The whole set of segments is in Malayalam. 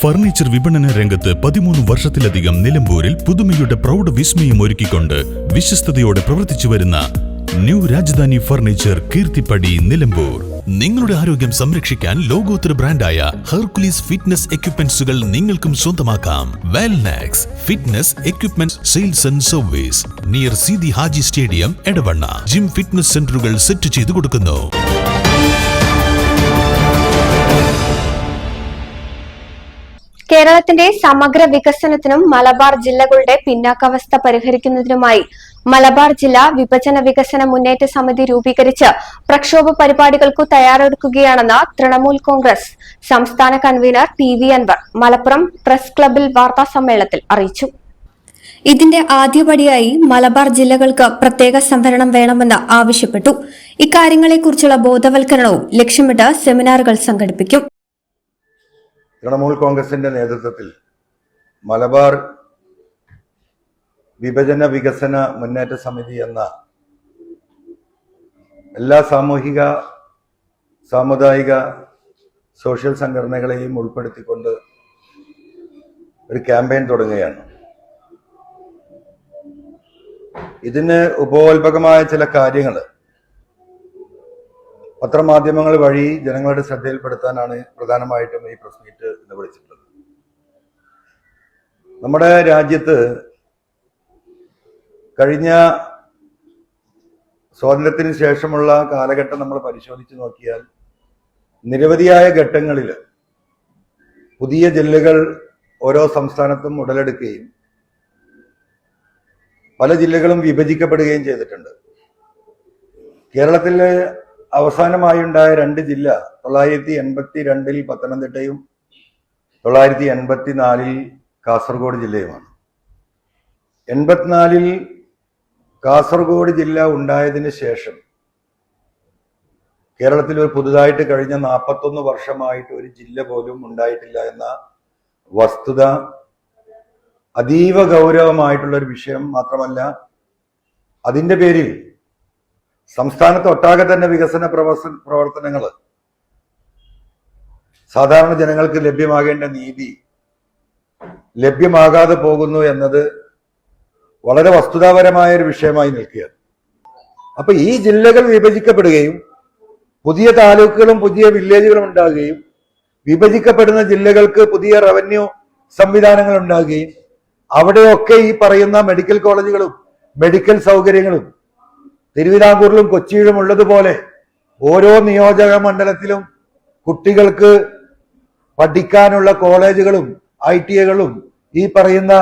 ഫർണിച്ചർ വിപണന രംഗത്ത് 13 വർഷത്തിലധികം നിലമ്പൂരിൽ പുതുമയുടെ പ്രൗഢ വിസ്മയം ഒരുക്കിക്കൊണ്ട് വിശ്വസ്തയോടെ പ്രവർത്തിച്ചു വരുന്ന ന്യൂ രാജധാനി ഫർണിച്ചർ കീർത്തിപ്പടി നിലമ്പൂർ. നിങ്ങളുടെ ആരോഗ്യം സംരക്ഷിക്കാൻ ലോകോത്തര ബ്രാൻഡായ ഹെർക്കുലീസ് ഫിറ്റ്നസ് എക്യുപ്മെന്റ്സുകൾ നിങ്ങൾക്കും സ്വന്തമാക്കാം. Wellnex fitness equipment sales and service near Seethi Haji stadium, Edavanna. Gym fitness സെന്ററുകൾ സെറ്റ് ചെയ്തു കൊടുക്കുന്നു. കേരളത്തിന്റെ സമഗ്ര വികസനത്തിനും മലബാർ ജില്ലകളുടെ പിന്നാക്കാവസ്ഥ പരിഹരിക്കുന്നതിനുമായി മലബാർ ജില്ലാ വിഭജന വികസന മുന്നേറ്റ സമിതി രൂപീകരിച്ച് പ്രക്ഷോഭ പരിപാടികൾക്കു തയ്യാറെടുക്കുകയാണെന്ന് തൃണമൂൽ കോൺഗ്രസ് സംസ്ഥാന convener PV Anwar Malappuram press ക്ലബിൽ വാർത്താസമ്മേളനത്തിൽ അറിയിച്ചു. ഇതിന്റെ ആദ്യപടിയായി മലബാർ ജില്ലകൾക്ക് പ്രത്യേക സംവരണം വേണമെന്ന് ആവശ്യപ്പെട്ടു. ഇക്കാര്യങ്ങളെക്കുറിച്ചുള്ള ബോധവൽക്കരണവും ലക്ഷ്യമിട്ട് സെമിനാറുകൾ സംഘടിപ്പിക്കും. തൃണമൂൽ കോൺഗ്രസിന്റെ നേതൃത്വത്തിൽ മലബാർ വിഭജന വികസന മുന്നേറ്റ സമിതി എന്ന എല്ലാ സാമൂഹിക, സാമുദായിക, സോഷ്യൽ സംഘടനകളെയും ഉൾപ്പെടുത്തിക്കൊണ്ട് ഒരു ക്യാമ്പയിൻ തുടങ്ങുകയാണ്. ഇതിന് ഉപോത്ബകമായ ചില കാര്യങ്ങൾ പത്രമാധ്യമങ്ങൾ വഴി ജനങ്ങളുടെ ശ്രദ്ധയിൽപ്പെടുത്താനാണ് പ്രധാനമായിട്ടും ഈ പ്രസ് മീറ്റ് ഇന്ന് വിളിച്ചിട്ടുള്ളത്. നമ്മുടെ രാജ്യത്ത് കഴിഞ്ഞ സ്വാതന്ത്ര്യത്തിന് ശേഷമുള്ള കാലഘട്ടം നമ്മൾ പരിശോധിച്ച് നോക്കിയാൽ നിരവധിയായ ഘട്ടങ്ങളിൽ പുതിയ ജില്ലകൾ ഓരോ സംസ്ഥാനത്തും ഉടലെടുക്കുകയും പല ജില്ലകളും വിഭജിക്കപ്പെടുകയും ചെയ്തിട്ടുണ്ട്. കേരളത്തിൽ അവസാനമായി ഉണ്ടായ 2 ജില്ല 1982 പത്തനംതിട്ടയും 1984 കാസർഗോഡ് ജില്ലയുമാണ്. 84 കാസർഗോഡ് ജില്ല ഉണ്ടായതിനു ശേഷം കേരളത്തിൽ ഒരു പുതുതായിട്ട് കഴിഞ്ഞ 41 വർഷമായിട്ട് ഒരു ജില്ല പോലും ഉണ്ടായിട്ടില്ല എന്ന വസ്തുത അതീവ ഗൗരവമായിട്ടുള്ള ഒരു വിഷയം മാത്രമല്ല, അതിന്റെ പേരിൽ സംസ്ഥാനത്ത് ഒട്ടാകെ തന്നെ വികസന പ്രവർത്തനങ്ങൾ, സാധാരണ ജനങ്ങൾക്ക് ലഭ്യമാകേണ്ട നീതി ലഭ്യമാകാതെ പോകുന്നു എന്നത് വളരെ വസ്തുതാപരമായ ഒരു വിഷയമായി നിൽക്കുകയാണ്. അപ്പൊ ഈ ജില്ലകൾ വിഭജിക്കപ്പെടുകയും പുതിയ താലൂക്കുകളും പുതിയ വില്ലേജുകളും ഉണ്ടാകുകയും വിഭജിക്കപ്പെടുന്ന ജില്ലകൾക്ക് പുതിയ റവന്യൂ സംവിധാനങ്ങൾ ഉണ്ടാകുകയും അവിടെയൊക്കെ ഈ പറയുന്ന മെഡിക്കൽ കോളേജുകളും മെഡിക്കൽ സൗകര്യങ്ങളും തിരുവിതാംകൂറിലും കൊച്ചിയിലും ഉള്ളതുപോലെ ഓരോ നിയോജക മണ്ഡലത്തിലും കുട്ടികൾക്ക് പഠിക്കാനുള്ള കോളേജുകളും ITഐകളും ഈ പറയുന്ന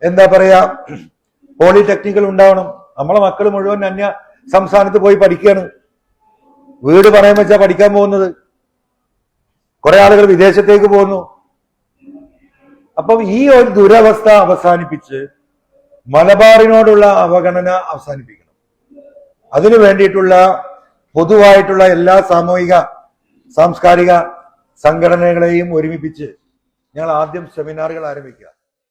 എന്താ പറയാ പോളിടെക്നിക്കൽ ഉണ്ടാവണം. നമ്മളെ മക്കൾ മുഴുവൻ അന്യ സംസ്ഥാനത്ത് പോയി പഠിക്കുകയാണ്. വീട് പറയാൻ വെച്ചാൽ പഠിക്കാൻ പോകുന്നത്. കുറെ ആളുകൾ വിദേശത്തേക്ക് പോകുന്നു. അപ്പം ഈ ഒരു ദുരവസ്ഥ അവസാനിപ്പിച്ച് മലബാറിനോടുള്ള അവഗണന അവസാനിപ്പിക്കണം. അതിനു വേണ്ടിയിട്ടുള്ള പൊതുവായിട്ടുള്ള എല്ലാ സാമൂഹിക സാംസ്കാരിക സംഘടനകളെയും ഒരുമിപ്പിച്ച് ഞങ്ങൾ ആദ്യം സെമിനാറുകൾ ആരംഭിക്കുക.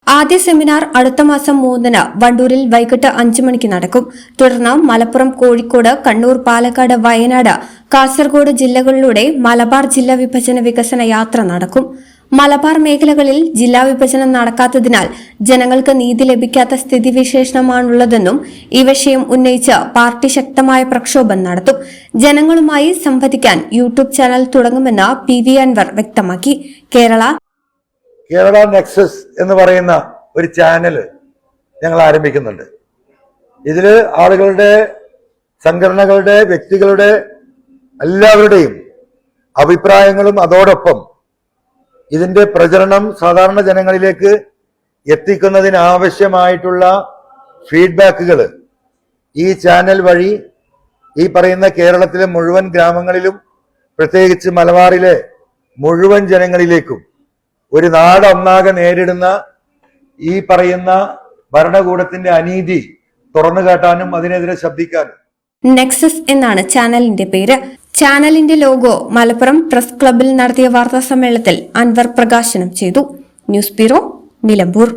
ആദ്യ സെമിനാർ അടുത്ത മാസം 3-ന് വണ്ടൂരിൽ വൈകിട്ട് 5 മണിക്ക് നടക്കും. തുടർന്ന് മലപ്പുറം, കോഴിക്കോട്, കണ്ണൂർ, പാലക്കാട്, വയനാട്, കാസർഗോഡ് ജില്ലകളിലൂടെ മലബാർ ജില്ലാ വിഭജന വികസന യാത്ര നടക്കും. മലബാർ മേഖലകളിൽ ജില്ലാ വിഭജനം നടക്കാത്തതിനാൽ ജനങ്ങൾക്ക് നീതി ലഭിക്കാത്ത സ്ഥിതിവിശേഷമാണുള്ളതെന്നും ഈ വിഷയം ഉന്നയിച്ച് പാർട്ടി ശക്തമായ പ്രക്ഷോഭം നടത്തും. ജനങ്ങളുമായി സംവദിക്കാൻ യൂട്യൂബ് ചാനൽ തുടങ്ങുമെന്ന് PV അൻവർ വ്യക്തമാക്കി. കേരള നെക്സസ് എന്ന് പറയുന്ന ഒരു ചാനല് ഞങ്ങൾ ആരംഭിക്കുന്നുണ്ട്. ഇതില് ആളുകളുടെ, സംഘടനകളുടെ, വ്യക്തികളുടെ എല്ലാവരുടെയും അഭിപ്രായങ്ങളും അതോടൊപ്പം ഇതിന്റെ പ്രചരണം സാധാരണ ജനങ്ങളിലേക്ക് എത്തിക്കുന്നതിന് ആവശ്യമായിട്ടുള്ള ഫീഡ്ബാക്കുകൾ ഈ ചാനൽ വഴി ഈ പറയുന്ന കേരളത്തിലെ മുഴുവൻ ഗ്രാമങ്ങളിലും പ്രത്യേകിച്ച് മലബാറിലെ മുഴുവൻ ജനങ്ങളിലേക്കും ഒരു നാടൊന്നാകെ നേരിടുന്ന ഈ പറയുന്ന ഭരണകൂടത്തിന്റെ അനീതി തുറന്നു കാട്ടാനും അതിനെതിരെ ശബ്ദിക്കാനും നെക്സസ് എന്നാണ് ചാനലിന്റെ പേര്. ചാനലിന്റെ ലോഗോ മലപ്പുറം പ്രസ് ക്ലബിൽ നടത്തിയ വാർത്താസമ്മേളനത്തിൽ അൻവർ പ്രകാശനം ചെയ്തു. News bureau, Nilambur.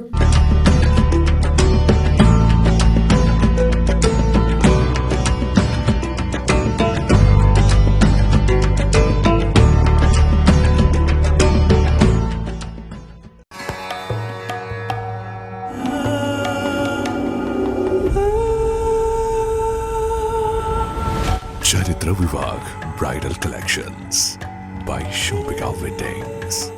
Charitra Vivag Bridal Collections by Shobhika Weddings.